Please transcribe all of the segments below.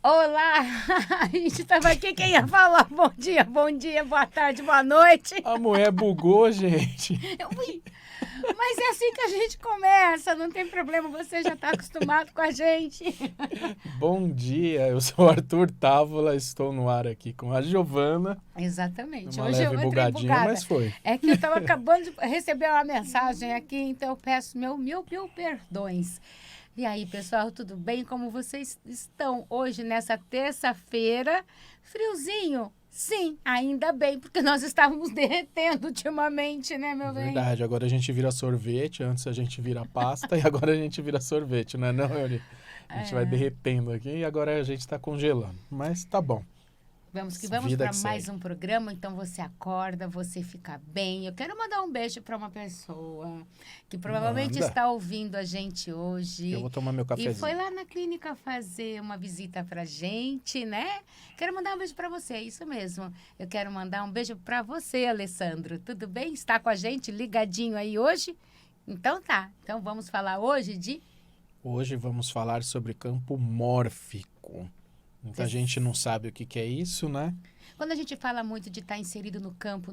Olá! A gente estava aqui, quem ia falar bom dia, boa tarde, boa noite. A mulher bugou, gente. Ui, mas é assim que a gente começa, não tem problema, você já está acostumado com a gente. Bom dia, eu sou o Arthur Távola, estou no ar aqui com a Giovana. Exatamente, Uma hoje eu leve entrei bugadinha, bugada. mas foi. É que eu estava acabando de receber uma mensagem aqui, então eu peço mil perdões. E aí, pessoal, tudo bem? Como vocês estão hoje, nessa terça-feira? Friozinho? Sim, ainda bem, porque nós estávamos derretendo ultimamente, né, meu bem? Verdade, agora a gente vira sorvete, antes a gente vira pasta e agora a gente vira sorvete, não é não, Yuri? A gente vai derretendo aqui e agora a gente está congelando, mas tá bom. Vamos que vamos Vida para que mais segue. um programa, então você acorda, você fica bem. Eu quero mandar um beijo para uma pessoa que provavelmente Manda, está ouvindo a gente que eu hoje vou tomar meu e foi cafezinho. lá na clínica fazer uma visita pra gente, né? Quero mandar um beijo para você, isso mesmo. Eu quero mandar um beijo para você, Alessandro. Tudo bem? Está com a gente ligadinho aí hoje? Então tá. Então vamos falar hoje de Hoje vamos falar sobre campo mórfico. Muita gente não sabe o que que é isso, né? Quando a gente fala muito de estar inserido no campo,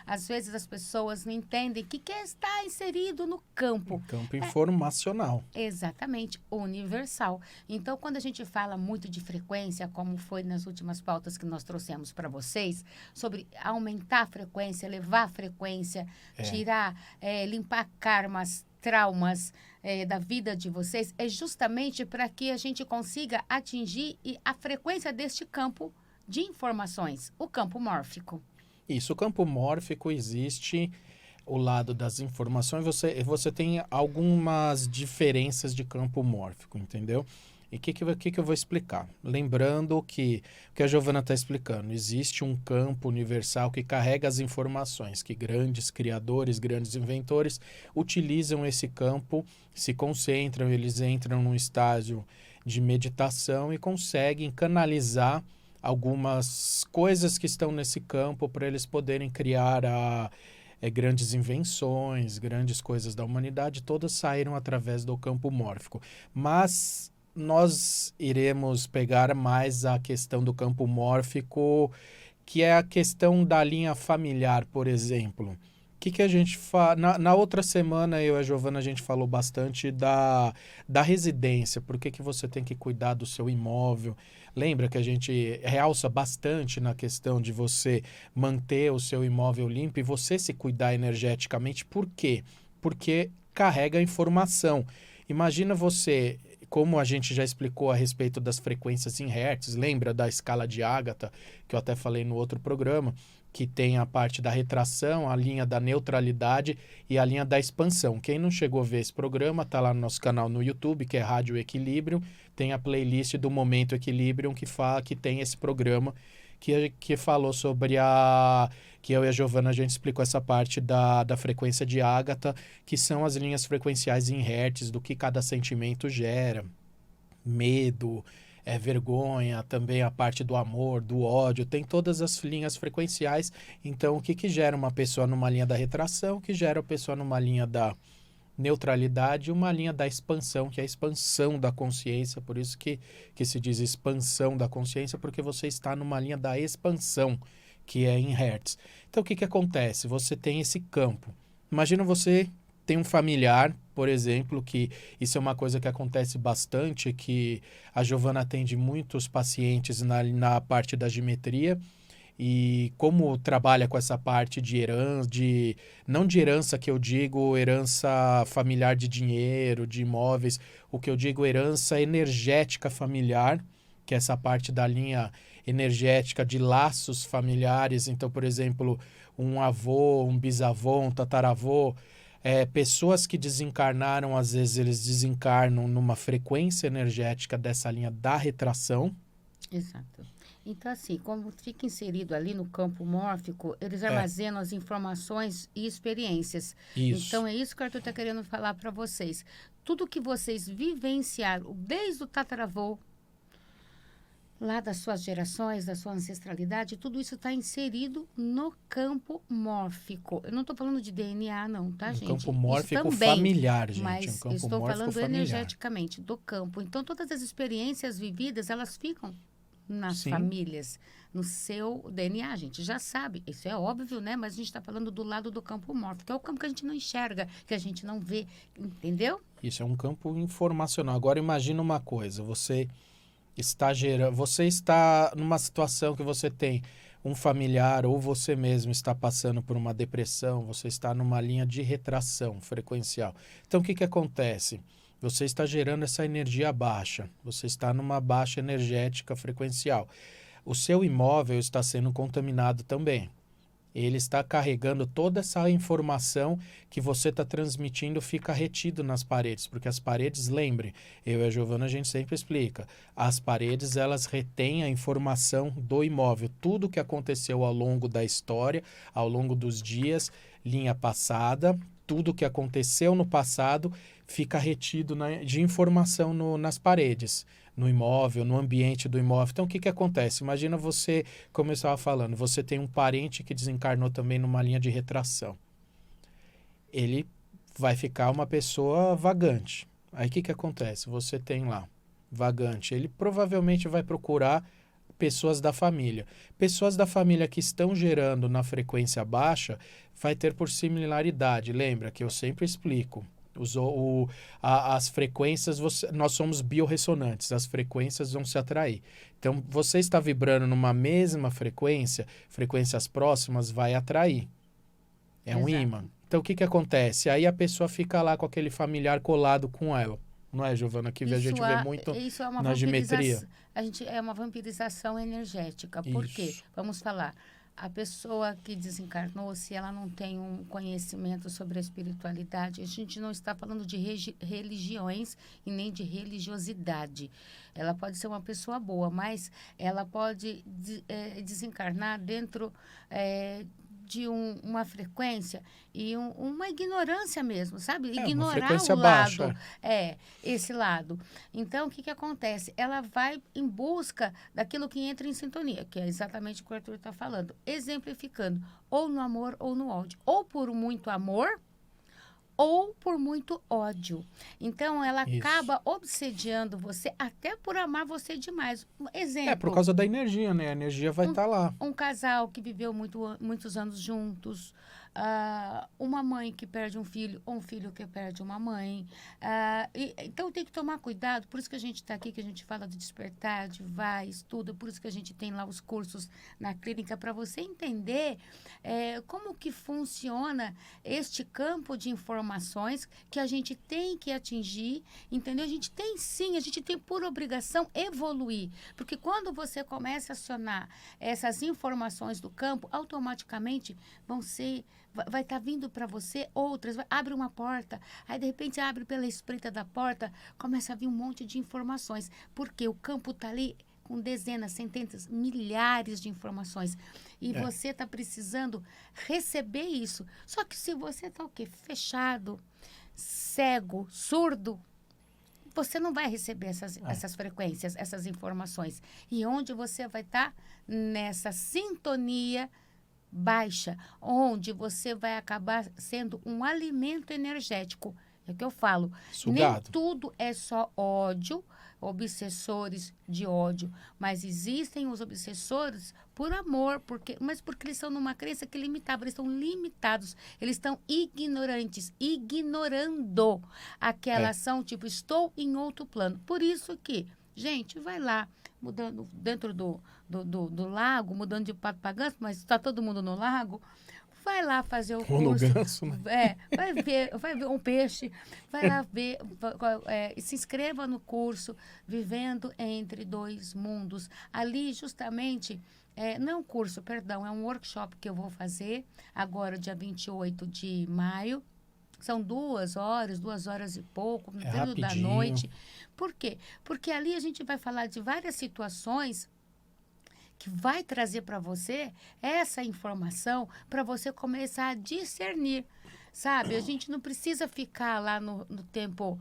às vezes as pessoas não entendem o que é estar inserido no campo. Campo informacional. Exatamente, universal. Então, quando a gente fala muito de frequência, como foi nas últimas pautas que nós trouxemos para vocês, sobre aumentar a frequência, elevar a frequência, tirar, limpar karmas, traumas da vida de vocês, é justamente para que a gente consiga atingir a frequência deste campo de informações, o campo mórfico. Isso, o campo mórfico existe o lado das informações, você tem algumas diferenças de campo mórfico, entendeu? E o que eu vou explicar? Lembrando que o que a Giovana está explicando, existe um campo universal que carrega as informações, que grandes criadores, grandes inventores utilizam esse campo, se concentram, eles entram num estágio de meditação e conseguem canalizar algumas coisas que estão nesse campo para eles poderem criar grandes invenções, grandes coisas da humanidade, todas saíram através do campo mórfico. Mas nós iremos pegar mais a questão do campo mórfico, que é a questão da linha familiar, por exemplo. O que a gente faz? Na outra semana, eu e a Giovana, a gente falou bastante da residência, por que você tem que cuidar do seu imóvel. Lembra que a gente realça bastante na questão de você manter o seu imóvel limpo e você se cuidar energeticamente. Por quê? Porque carrega informação. Imagina você, como a gente já explicou a respeito das frequências em hertz, lembra da escala de Ágata, que eu até falei no outro programa, que tem a parte da retração, a linha da neutralidade e a linha da expansão. Quem não chegou a ver esse programa, está lá no nosso canal no YouTube, que é Rádio Equilíbrio, tem a playlist do Momento Equilíbrio, que tem esse programa que falou sobre que eu e a Giovana, a gente explicou essa parte da frequência de Ágata, que são as linhas frequenciais em hertz, do que cada sentimento gera, medo, vergonha, também a parte do amor, do ódio, tem todas as linhas frequenciais. Então, o que gera uma pessoa numa linha da retração, o que gera a pessoa numa linha da neutralidade e uma linha da expansão, que é a expansão da consciência, por isso que se diz expansão da consciência, porque você está numa linha da expansão, que é em hertz. Então, o que acontece? Você tem esse campo. Imagina você tem um familiar, por exemplo, que isso é uma coisa que acontece bastante, que a Giovana atende muitos pacientes na parte da geometria, e como trabalha com essa parte de herança, não de herança que eu digo, herança familiar de dinheiro, de imóveis, o que eu digo herança energética familiar, que é essa parte da linha energética de laços familiares. Então, por exemplo, um avô, um bisavô, um tataravô, pessoas que desencarnaram, às vezes eles desencarnam numa frequência energética dessa linha da retração. Exato. Então, assim, como fica inserido ali no campo mórfico, eles armazenam as informações e experiências. Isso. Então, é isso que o Arthur está querendo falar para vocês. Tudo que vocês vivenciaram, desde o tataravô, lá das suas gerações, da sua ancestralidade, tudo isso está inserido no campo mórfico. Eu não estou falando de DNA, não, tá, Um gente? campo Isso mórfico também, familiar, gente. Um mas campo estou mórfico falando familiar. energeticamente do campo. Então, todas as experiências vividas, elas ficam nas Sim. famílias, no seu DNA, a gente já sabe, isso é óbvio, né? Mas a gente está falando do lado do campo mórfico, é o campo que a gente não enxerga, que a gente não vê, entendeu? Isso é um campo informacional. Agora imagina uma coisa, você está numa situação que você tem um familiar ou você mesmo está passando por uma depressão, você está numa linha de retração frequencial. Então o que acontece? Você está gerando essa energia baixa, você está numa baixa energética frequencial. O seu imóvel está sendo contaminado também. Ele está carregando toda essa informação que você está transmitindo, fica retido nas paredes, porque as paredes, lembre, eu e a Giovana a gente sempre explica, as paredes elas retêm a informação do imóvel, tudo que aconteceu ao longo da história, ao longo dos dias, linha passada, tudo que aconteceu no passado fica retido de informação nas paredes, no imóvel, no ambiente do imóvel. Então, o que acontece? Imagina você, como eu estava falando, você tem um parente que desencarnou também numa linha de retração. Ele vai ficar uma pessoa vagante. Aí, o que acontece? Você tem lá, vagante. Ele provavelmente vai procurar pessoas da família. Pessoas da família que estão gerando na frequência baixa vai ter por similaridade. Lembra que eu sempre explico. As frequências, nós somos biorressonantes, as frequências vão se atrair. Então, você está vibrando numa mesma frequência, frequências próximas vai atrair. É um imã. Então, o que acontece? Aí a pessoa fica lá com aquele familiar colado com ela. Não é, Giovana? Que a gente vê muito na geometria. É uma vampirização energética. Por quê? Vamos falar. A pessoa que desencarnou, se ela não tem um conhecimento sobre a espiritualidade, a gente não está falando de religiões e nem de religiosidade. Ela pode ser uma pessoa boa, mas ela pode desencarnar dentro de uma frequência e uma ignorância mesmo, sabe? Ignorar o lado, baixa. Esse lado. Então, o que acontece? Ela vai em busca daquilo que entra em sintonia, que é exatamente o que o Arthur está falando, exemplificando, ou no amor ou no ódio, ou por muito amor, ou por muito ódio. Então, ela acaba obsediando você até por amar você demais. Exemplo. Por causa da energia, né? A energia vai estar lá. Um casal que viveu muitos anos juntos, uma mãe que perde um filho, ou um filho que perde uma mãe. Então, tem que tomar cuidado. Por isso que a gente está aqui, que a gente fala de despertar, de vai, estuda. Por isso que a gente tem lá os cursos na clínica, para você entender como que funciona este campo de informações que a gente tem que atingir, entendeu? A gente tem por obrigação evoluir. Porque quando você começa a acionar essas informações do campo, automaticamente vai estar vindo para você outras, abre uma porta, aí de repente abre pela espreita da porta, começa a vir um monte de informações, porque o campo está ali com dezenas, centenas, milhares de informações. E você está precisando receber isso. Só que se você está o quê? Fechado, cego, surdo, você não vai receber essas frequências, essas informações. E onde você vai estar? Nessa sintonia baixa, onde você vai acabar sendo um alimento energético. É o que eu falo. Sugado. Nem tudo é só ódio, obsessores de ódio, mas existem os obsessores por amor, mas porque eles estão numa crença que limitava, eles estão limitados, eles estão ignorantes, ignorando aquela ação, tipo, estou em outro plano. Por isso que, gente, vai lá, mudando dentro do lago, mudando de pato para ganso, mas está todo mundo no lago, vai lá fazer o curso. No ganso, né? Vai ver um peixe, vai lá ver, se inscreva no curso Vivendo Entre Dois Mundos. Ali, justamente, não é um curso, perdão, é um workshop que eu vou fazer agora, dia 28 de maio. São 2 horas e pouco, no período da noite. Por quê? Porque ali a gente vai falar de várias situações que vai trazer para você essa informação para você começar a discernir. sabe? A gente não precisa ficar lá no tempo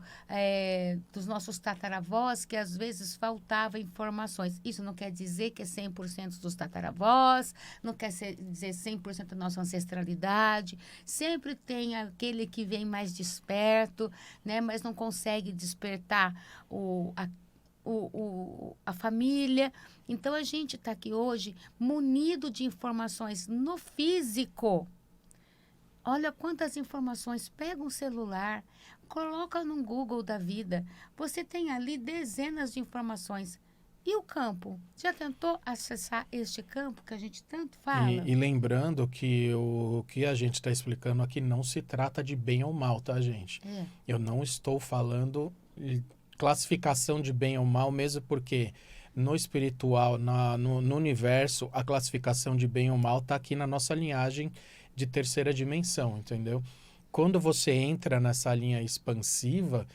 dos nossos tataravós, que às vezes faltava informações. Isso não quer dizer que é 100% dos tataravós, não quer dizer 100% da nossa ancestralidade. Sempre tem aquele que vem mais desperto, né? Mas não consegue despertar a família. Então, a gente está aqui hoje munido de informações no físico. Olha quantas informações. Pega um celular, coloca no Google da vida. Você tem ali dezenas de informações. E o campo? Já tentou acessar este campo que a gente tanto fala? E lembrando que o que a gente está explicando aqui não se trata de bem ou mal, tá, gente? Eu não estou falando classificação de bem ou mal, mesmo porque no espiritual, no universo, a classificação de bem ou mal está aqui na nossa linhagem de terceira dimensão, entendeu? Quando você entra nessa linha expansiva,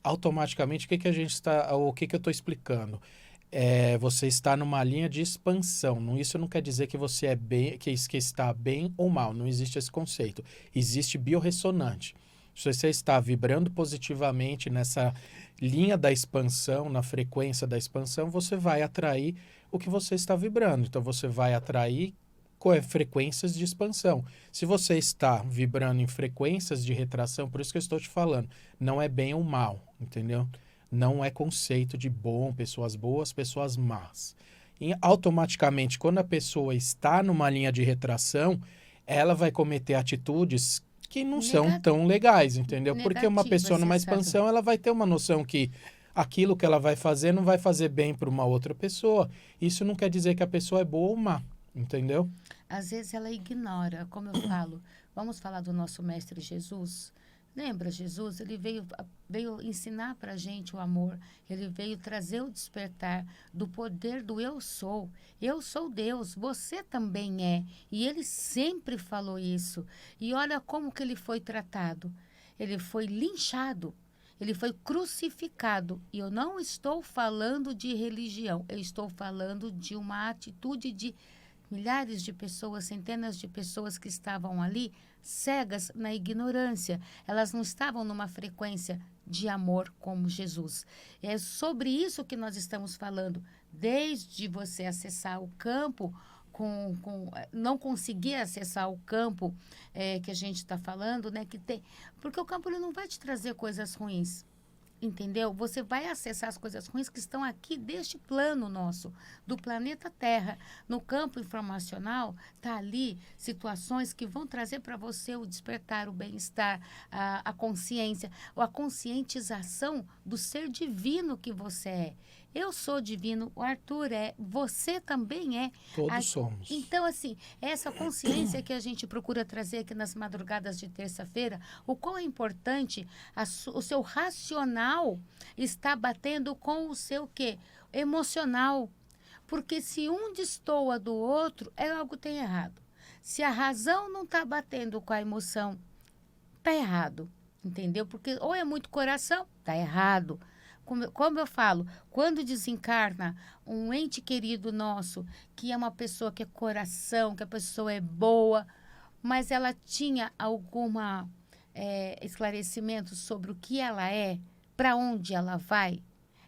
automaticamente o que eu estou explicando? Você está numa linha de expansão. Isso não quer dizer que você é bem, que está bem ou mal. Não existe esse conceito. Existe biorressonante. Se você está vibrando positivamente nessa linha da expansão, na frequência da expansão, você vai atrair o que você está vibrando. Então, você vai atrair frequências de expansão. Se você está vibrando em frequências de retração, por isso que eu estou te falando, não é bem ou mal, entendeu? Não é conceito de bom, pessoas boas, pessoas más. E automaticamente, quando a pessoa está numa linha de retração, ela vai cometer atitudes que não são tão legais, entendeu? Porque uma pessoa numa expansão, ela vai ter uma noção que aquilo que ela vai fazer não vai fazer bem para uma outra pessoa. Isso não quer dizer que a pessoa é boa ou má, entendeu? Às vezes ela ignora, como eu falo. Vamos falar do nosso mestre Jesus? Lembra, Jesus? Ele veio ensinar para a gente o amor. Ele veio trazer o despertar do poder do eu sou. Eu sou Deus, você também é. E ele sempre falou isso. E olha como que ele foi tratado. Ele foi linchado. Ele foi crucificado. E eu não estou falando de religião. Eu estou falando de uma atitude de milhares de pessoas, centenas de pessoas que estavam ali cegas na ignorância. Elas não estavam numa frequência de amor como Jesus. É sobre isso que nós estamos falando. Desde você acessar o campo, não conseguir acessar o campo que a gente está falando, né? Porque o campo ele não vai te trazer coisas ruins. Entendeu? Você vai acessar as coisas ruins que estão aqui deste plano nosso, do planeta Terra. No campo informacional, está ali situações que vão trazer para você o despertar, o bem-estar, a consciência, ou a conscientização do ser divino que você é. Eu sou divino, o Arthur é, você também é. Todos somos. Então, assim, essa consciência que a gente procura trazer aqui nas madrugadas de terça-feira, o quão é importante o seu racional está batendo com o seu quê? Emocional. Porque se um destoa do outro, algo tem errado. Se a razão não está batendo com a emoção, está errado. Entendeu? Porque ou é muito coração, está errado. Como eu falo, quando desencarna um ente querido nosso, que é uma pessoa que é coração, que a pessoa é boa, mas ela tinha alguma esclarecimento sobre o que ela é, para onde ela vai,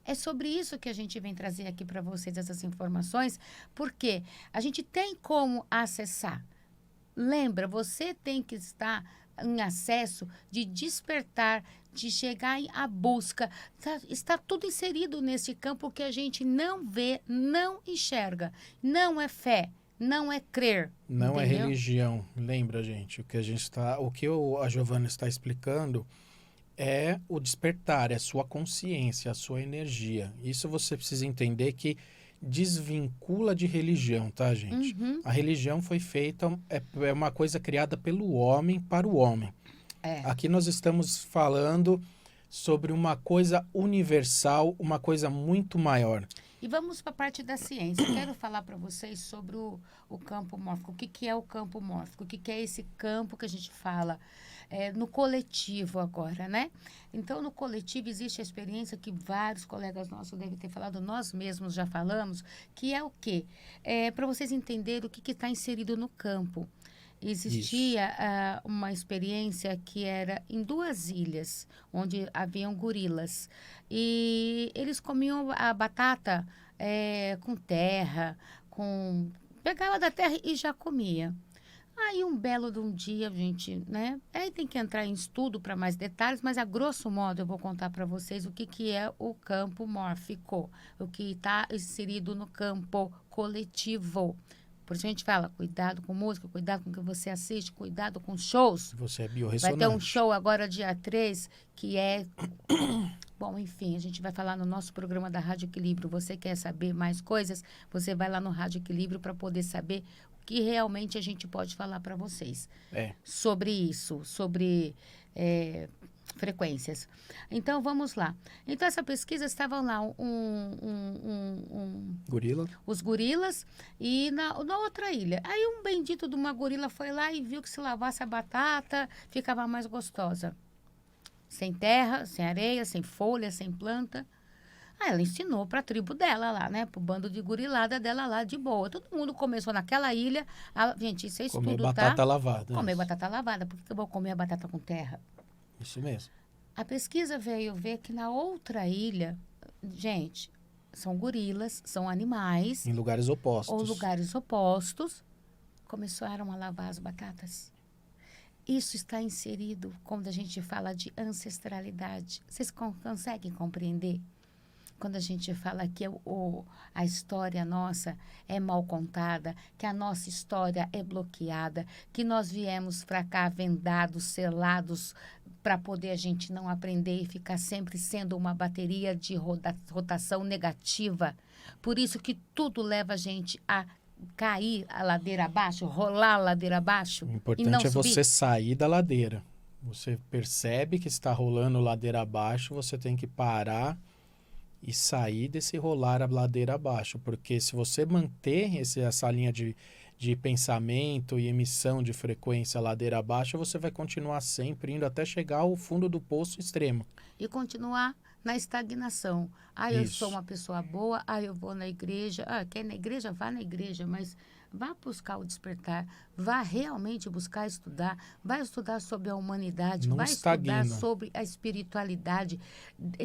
é sobre isso que a gente vem trazer aqui para vocês, essas informações, porque a gente tem como acessar. Lembra, você tem que estar em acesso de despertar, de chegar à busca. Está tudo inserido nesse campo que a gente não vê, não enxerga. Não é fé, não é crer. Não entendeu? É religião. Lembra, gente, o que a Giovana está explicando é o despertar, é a sua consciência, a sua energia. Isso você precisa entender que desvincula de religião, tá, gente? Uhum. A religião foi feita, é uma coisa criada pelo homem para o homem. Aqui nós estamos falando sobre uma coisa universal, uma coisa muito maior. E vamos para a parte da ciência. Eu quero falar para vocês sobre o campo mórfico. O que é o campo mórfico? O que é esse campo que a gente fala no coletivo agora, né? Então, no coletivo existe a experiência que vários colegas nossos devem ter falado, nós mesmos já falamos, que é o quê? Para vocês entenderem o que está inserido no campo. existia uma experiência que era em 2 ilhas, onde haviam gorilas. E eles comiam a batata com terra, pegava da terra e já comia. Aí um belo de um dia, gente, né? Aí tem que entrar em estudo para mais detalhes, mas a grosso modo eu vou contar para vocês o que, que é o campo mórfico, o que está inserido no campo coletivo. Por isso a gente fala, cuidado com música, cuidado com o que você assiste, cuidado com shows. Você é Vai biorressonante. ter um show agora dia 3, que é... Bom, enfim, a gente vai falar no nosso programa da Rádio Equilíbrio. Você quer saber mais coisas? Você vai lá no Rádio Equilíbrio para poder saber o que realmente a gente pode falar para vocês sobre isso, sobre frequências. Então, vamos lá. Então, essa pesquisa estavam lá Gorila. os gorilas e na outra ilha. Aí um bendito de uma gorila foi lá e viu que se lavasse a batata, ficava mais gostosa. Sem terra, sem areia, sem folha, sem planta. Aí ela ensinou para a tribo dela lá, né? Pro bando de gorilada dela lá, de boa. Todo mundo começou naquela ilha. Gente, isso é estudo, Comer batata lavada. Comer batata lavada. Por que eu vou comer a batata com terra? Isso mesmo. A pesquisa veio ver que na outra ilha, gente, são gorilas, são animais. Em lugares opostos. Ou lugares opostos, começaram a lavar as batatas. Isso está inserido quando a gente fala de ancestralidade. Vocês conseguem compreender? Quando a gente fala que a história nossa é mal contada, que a nossa história é bloqueada, que nós viemos para cá vendados, selados, para poder a gente não aprender e ficar sempre sendo uma bateria de rotação negativa. Por isso que tudo leva a gente a cair a ladeira abaixo, rolar a ladeira abaixo. O importante é você sair da ladeira. Você percebe que está rolando ladeira abaixo, você tem que parar e sair desse rolar a ladeira abaixo. Porque se você manter essa linha de pensamento e emissão de frequência ladeira abaixo, você vai continuar sempre indo até chegar ao fundo do poço extremo. E continuar na estagnação. Eu sou uma pessoa boa, eu vou na igreja. Quer ir na igreja? Vá na igreja, mas vá buscar o despertar, vá realmente buscar estudar, vai estudar sobre a humanidade, não vai estagna. estudar sobre a espiritualidade.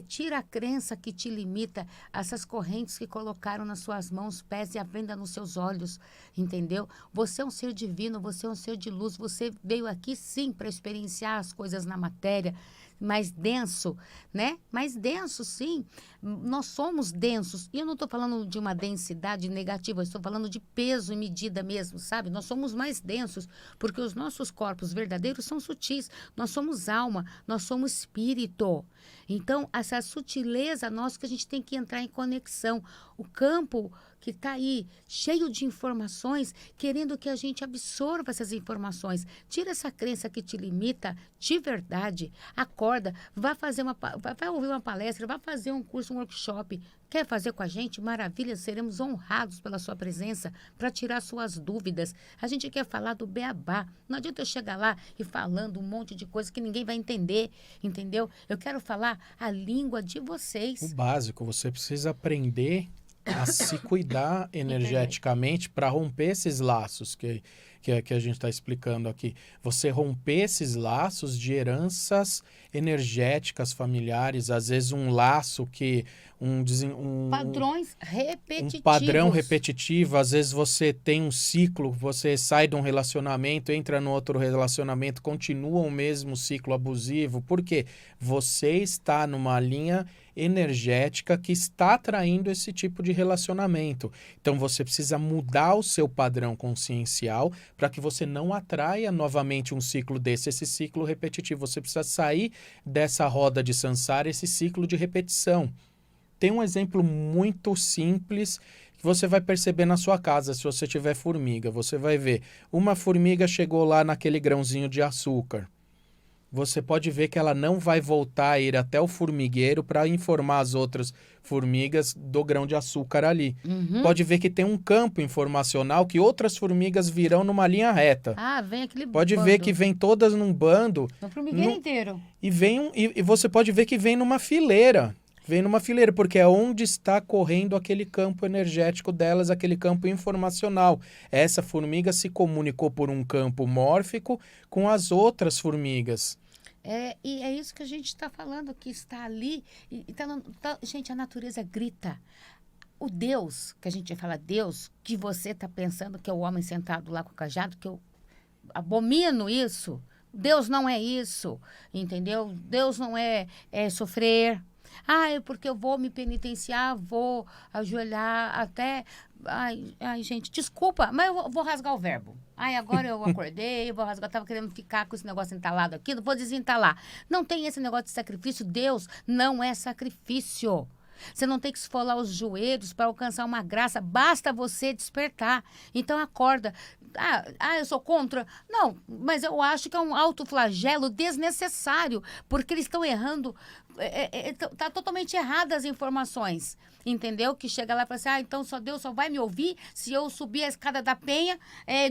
Tira a crença que te limita, essas correntes que colocaram nas suas mãos, pés e a venda nos seus olhos, entendeu? Você é um ser divino, você é um ser de luz, você veio aqui sim para experienciar as coisas na matéria, mais denso, né? Mais denso, sim. Nós somos densos. E eu não estou falando de uma densidade negativa, eu estou falando de peso e medida mesmo, sabe? Nós somos mais densos, porque os nossos corpos verdadeiros são sutis. Nós somos alma, nós somos espírito. Então, essa sutileza nossa que a gente tem que entrar em conexão. O campo que está aí, cheio de informações, querendo que a gente absorva essas informações. Tira essa crença que te limita de verdade. Acorda, vai ouvir uma palestra, vai fazer um curso, um workshop. Quer fazer com a gente? Maravilha, seremos honrados pela sua presença para tirar suas dúvidas. A gente quer falar do beabá. Não adianta eu chegar lá e falando um monte de coisa que ninguém vai entender, entendeu? Eu quero falar a língua de vocês. O básico, você precisa aprender a se cuidar energeticamente para romper esses laços que a gente está explicando aqui. Você romper esses laços de heranças energéticas familiares, às vezes um laço que... padrões repetitivos. Um padrão repetitivo, às vezes você tem um ciclo, você sai de um relacionamento, entra no outro relacionamento, continua o mesmo ciclo abusivo. Por quê? Você está numa linha energética que está atraindo esse tipo de relacionamento. Então você precisa mudar o seu padrão consciencial para que você não atraia novamente um ciclo desse, esse ciclo repetitivo. Você precisa sair dessa roda de samsara, esse ciclo de repetição. Tem um exemplo muito simples que você vai perceber na sua casa, se você tiver formiga. Você vai ver, uma formiga chegou lá naquele grãozinho de açúcar. Você pode ver que ela não vai voltar a ir até o formigueiro para informar as outras formigas do grão de açúcar ali. Uhum. Pode ver que tem um campo informacional que outras formigas virão numa linha reta. Vem aquele Pode bando. ver que vem todas num bando. No formigueiro inteiro. E você pode ver que vem numa fileira. Vem numa fileira, porque é onde está correndo aquele campo energético delas, aquele campo informacional. Essa formiga se comunicou por um campo mórfico com as outras formigas. E é isso que a gente está falando, que está ali. Gente, a natureza grita. O Deus, que a gente fala Deus, que você está pensando que é o homem sentado lá com o cajado, que eu abomino isso. Deus não é isso, entendeu? Deus não é sofrer. É porque eu vou me penitenciar, vou ajoelhar até... Ai, gente, desculpa, mas eu vou rasgar o verbo. Agora eu acordei, vou rasgar, estava querendo ficar com esse negócio entalado aqui, não vou desentalar. Não tem esse negócio de sacrifício, Deus não é sacrifício. Você não tem que esfolar os joelhos para alcançar uma graça, basta você despertar. Então acorda. Eu sou contra. Não, mas eu acho que é um autoflagelo desnecessário, porque eles estão errando, tá totalmente erradas as informações, entendeu? Que chega lá e fala assim, então Deus só vai me ouvir se eu subir a escada da penha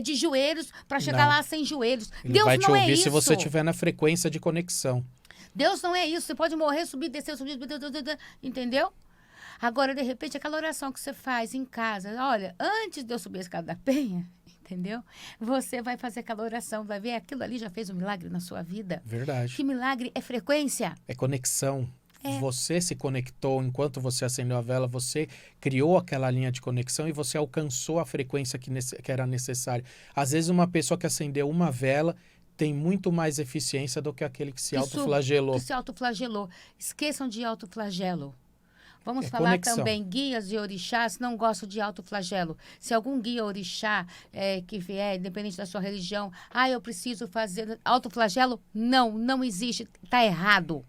de joelhos para chegar lá sem joelhos. Ele Deus vai não te é ouvir isso. se você estiver na frequência de conexão. Deus não é isso. Você pode morrer, subir, descer, subir, entendeu? Agora, de repente, aquela oração que você faz em casa, olha, antes de eu subir a escada da penha, entendeu? Você vai fazer aquela oração, vai ver, aquilo ali já fez um milagre na sua vida. Verdade. Que milagre é frequência. É conexão. Você se conectou enquanto você acendeu a vela, você criou aquela linha de conexão e você alcançou a frequência que era necessária. Às vezes, uma pessoa que acendeu uma vela tem muito mais eficiência do que aquele que se autoflagelou. Que se autoflagelou. Esqueçam de autoflagelo. Vamos falar conexão. Também, guias e orixás não gostam de autoflagelo. Se algum guia orixá que vier, independente da sua religião, eu preciso fazer autoflagelo, não existe. Está errado.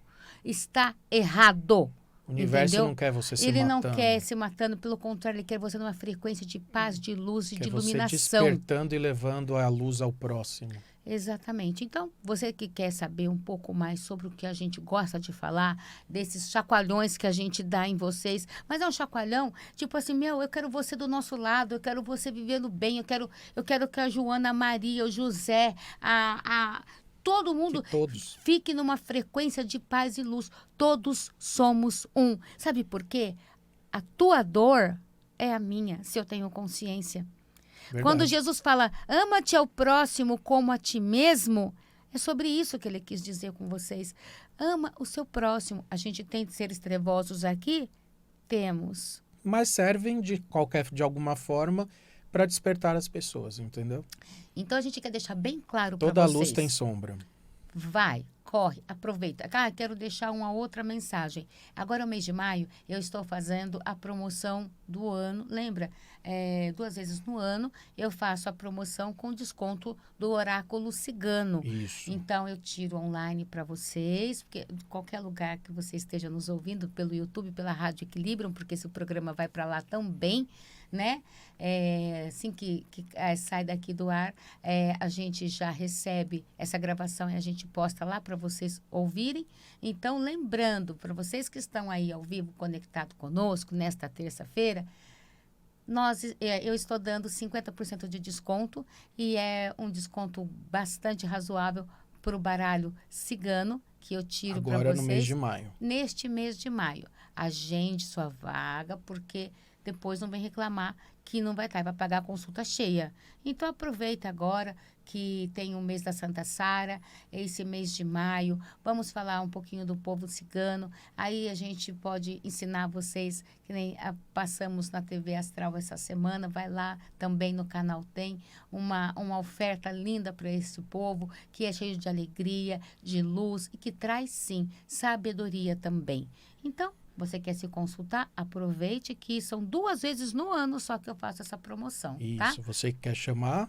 Está errado. O universo entendeu? não quer você se Ele matando. não quer se matando, pelo contrário, ele quer você numa frequência de paz, de luz e de iluminação. Você despertando e levando a luz ao próximo. Exatamente. Então, você que quer saber um pouco mais sobre o que a gente gosta de falar, desses chacoalhões que a gente dá em vocês, mas é um chacoalhão, tipo assim, eu quero você do nosso lado, eu quero você vivendo bem, eu quero que a Joana, a Maria, o José, todo mundo fique numa frequência de paz e luz. Todos somos um. Sabe por quê? A tua dor é a minha, se eu tenho consciência. Verdade. Quando Jesus fala, ama-te ao próximo como a ti mesmo, é sobre isso que ele quis dizer com vocês. Ama o seu próximo. A gente tem seres trevosos aqui? Temos. Mas servem de alguma forma para despertar as pessoas, entendeu? Então a gente quer deixar bem claro para vocês. Toda luz tem sombra. Vai, corre, aproveita. Quero deixar uma outra mensagem. Agora, no mês de maio, eu estou fazendo a promoção do ano. Lembra? 2 vezes no ano, eu faço a promoção com desconto do Oráculo Cigano. Isso. Então, eu tiro online para vocês, porque de qualquer lugar que você esteja nos ouvindo, pelo YouTube, pela Rádio Equilibrium, porque esse programa vai para lá também, né? Assim que sai daqui do ar, a gente já recebe essa gravação e a gente posta lá para vocês ouvirem. Então, lembrando, para vocês que estão aí ao vivo conectado conosco nesta terça-feira, eu estou dando 50% de desconto e é um desconto bastante razoável para o baralho cigano que eu tiro para vocês. Agora no mês de maio. Neste mês de maio. Agende sua vaga, porque depois não vem reclamar que não vai estar, vai pagar a consulta cheia. Então, aproveita agora que tem o mês da Santa Sara, esse mês de maio. Vamos falar um pouquinho do povo cigano. Aí a gente pode ensinar vocês, que nem passamos na TV Astral essa semana. Vai lá, também no canal tem uma oferta linda para esse povo, que é cheio de alegria, de luz e que traz, sim, sabedoria também. Então, você quer se consultar? Aproveite que são 2 vezes no ano só que eu faço essa promoção, tá? Isso, você quer chamar,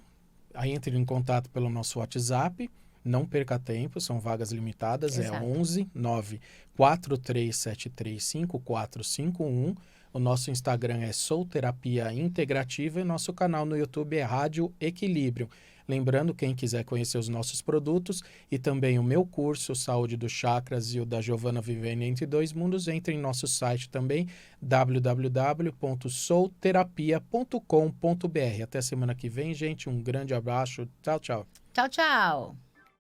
aí entre em contato pelo nosso WhatsApp, não perca tempo, são vagas limitadas, Exato. É 11 9 4373 5451. O nosso Instagram é Soul Terapia Integrativa e nosso canal no YouTube é Rádio Equilibrium. Lembrando, quem quiser conhecer os nossos produtos e também o meu curso Saúde dos Chakras e o da Giovana Vivendo Entre Dois Mundos, entre em nosso site também, www.soulterapia.com.br. Até semana que vem, gente. Um grande abraço. Tchau, tchau. Tchau, tchau.